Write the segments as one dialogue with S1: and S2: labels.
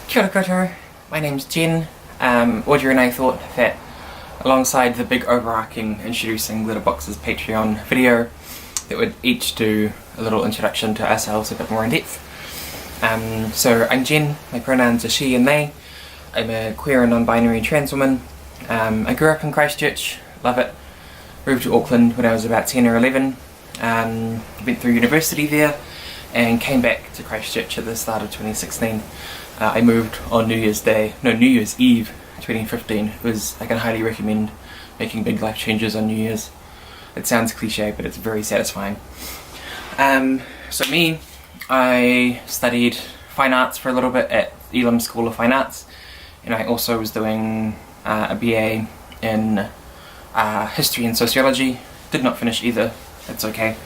S1: Kia ora koutou, my name's Jen. Audrey and I thought that alongside the big overarching introducing Glitterbox's Patreon video, that we'd each do a little introduction to ourselves a bit more in depth. So I'm Jen, my pronouns are she and they. I'm a queer and non-binary trans woman. I grew up in Christchurch, love it. Moved to Auckland when I was about 10 or 11. Went through university there and came back to Christchurch at the start of 2016. I moved on New Year's Eve 2015. I can highly recommend making big life changes on New Year's. It sounds cliche, but it's very satisfying. So me, I studied fine arts for a little bit at Elam School of Fine Arts, and I also was doing a BA in history and sociology. Did not finish either, it's okay.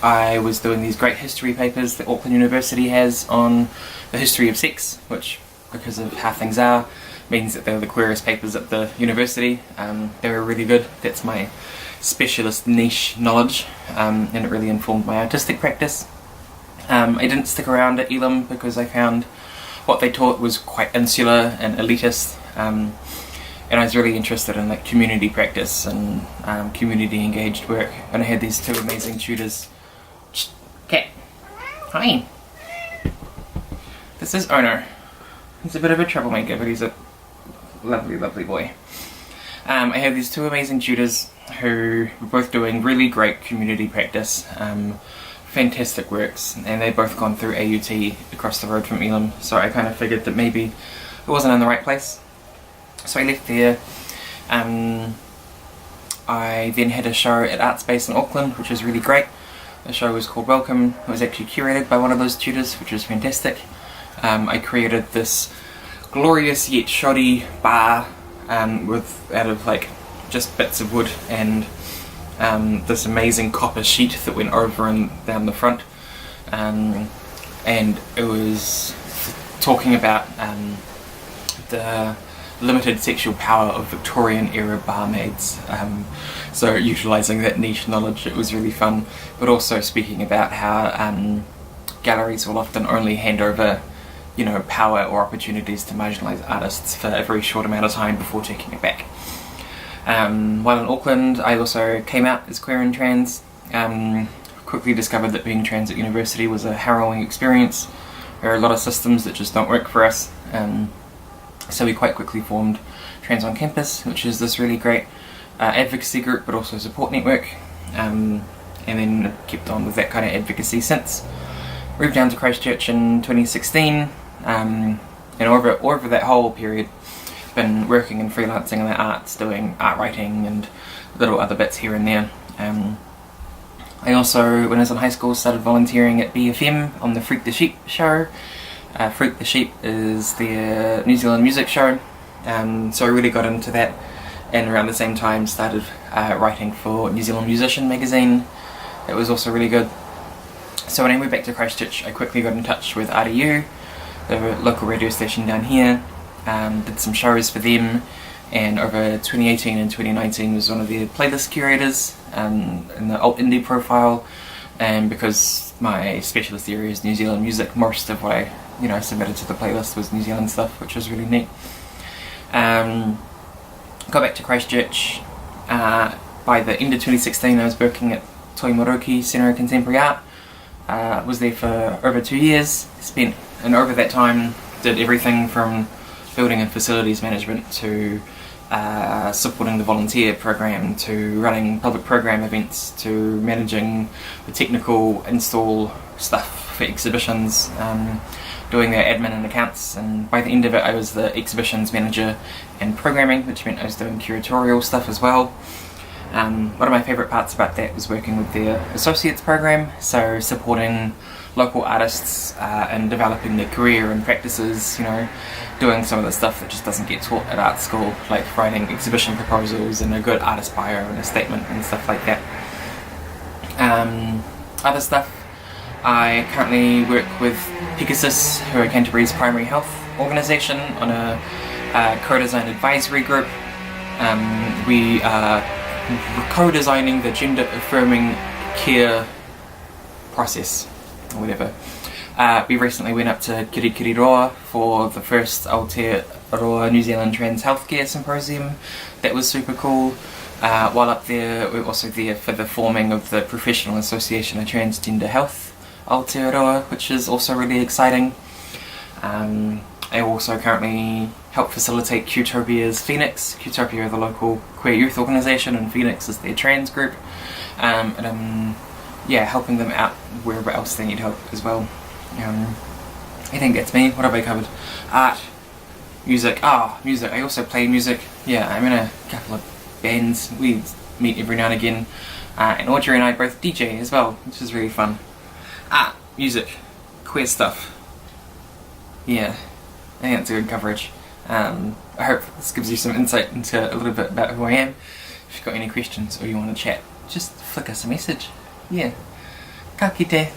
S1: I was doing these great history papers that Auckland University has on the history of sex, which, because of how things are, means that they're the queerest papers at the university. They were really good. That's my specialist niche knowledge, and it really informed my artistic practice. I didn't stick around at Elam because I found what they taught was quite insular and elitist, and I was really interested in like community practice and community engaged work, and I had these two amazing tutors. Cat, hi. This is Ono. He's a bit of a troublemaker, but he's a lovely, lovely boy. I have these two amazing tutors who were both doing really great community practice, fantastic works, and they've both gone through AUT across the road from Elam, so I kind of figured that maybe it wasn't in the right place. So I left there. I then had a show at Art Space in Auckland, which was really great. The show was called Welcome. It was actually curated by one of those tutors, which was fantastic. I created this glorious yet shoddy bar out of like just bits of wood and this amazing copper sheet that went over and down the front, and it was talking about the limited sexual power of Victorian era barmaids, so utilising that niche knowledge. It was really fun, but also speaking about how galleries will often only hand over power or opportunities to marginalised artists for a very short amount of time before taking it back. While in Auckland, I also came out as queer and trans. Quickly discovered that being trans at university was a harrowing experience. There are a lot of systems that just don't work for us. So we quite quickly formed Trans on Campus, which is this really great advocacy group, but also support network. And then kept on with that kind of advocacy since. Moved down to Christchurch in 2016. And over that whole period, been working and freelancing in the arts, doing art writing and little other bits here and there. I also, when I was in high school, started volunteering at BFM on the Freak the Sheep show. Freak the Sheep is their New Zealand music show, so I really got into that, and around the same time started writing for New Zealand Musician magazine. It was also really good. So when I moved back to Christchurch, I quickly got in touch with RDU, the local radio station down here, did some shows for them, and over 2018 and 2019 was one of the playlist curators in the alt indie profile, and because my specialist area is New Zealand music, most of what I submitted to the playlist was New Zealand stuff, which was really neat. Got back to Christchurch. By the end of 2016 I was working at Toi Moroki Centre of Contemporary Art. Was there for over 2 years, and over that time did everything from building and facilities management to supporting the volunteer program, to running public program events, to managing the technical install stuff for exhibitions, doing their admin and accounts, and by the end of it I was the exhibitions manager and programming, which meant I was doing curatorial stuff as well. One of my favourite parts about that was working with their associates program, so supporting local artists and developing their career and practices, doing some of the stuff that just doesn't get taught at art school, like writing exhibition proposals and a good artist bio and a statement and stuff like that. Other stuff, I currently work with Pegasus, who are Canterbury's primary health organisation, on a co-design advisory group. We are co-designing the gender affirming care process, or whatever. We recently went up to Kirikiriroa for the first Aotearoa New Zealand Trans Healthcare Symposium. That was super cool. While up there, we were also there for the forming of the Professional Association of Transgender Health Aotearoa, which is also really exciting. I also currently help facilitate Qtopia's Phoenix. Qtopia are the local queer youth organisation, and Phoenix is their trans group. And I'm helping them out wherever else they need help as well. I think that's me. What have I covered? Art, music. Music. I also play music. Yeah, I'm in a couple of bands. We meet every now and again. And Audrey and I both DJ as well, which is really fun. Art, music, queer stuff. Yeah, I think that's a good coverage. I hope this gives you some insight into a little bit about who I am. If you've got any questions or you want to chat, just flick us a message. Yeah. Ka kite.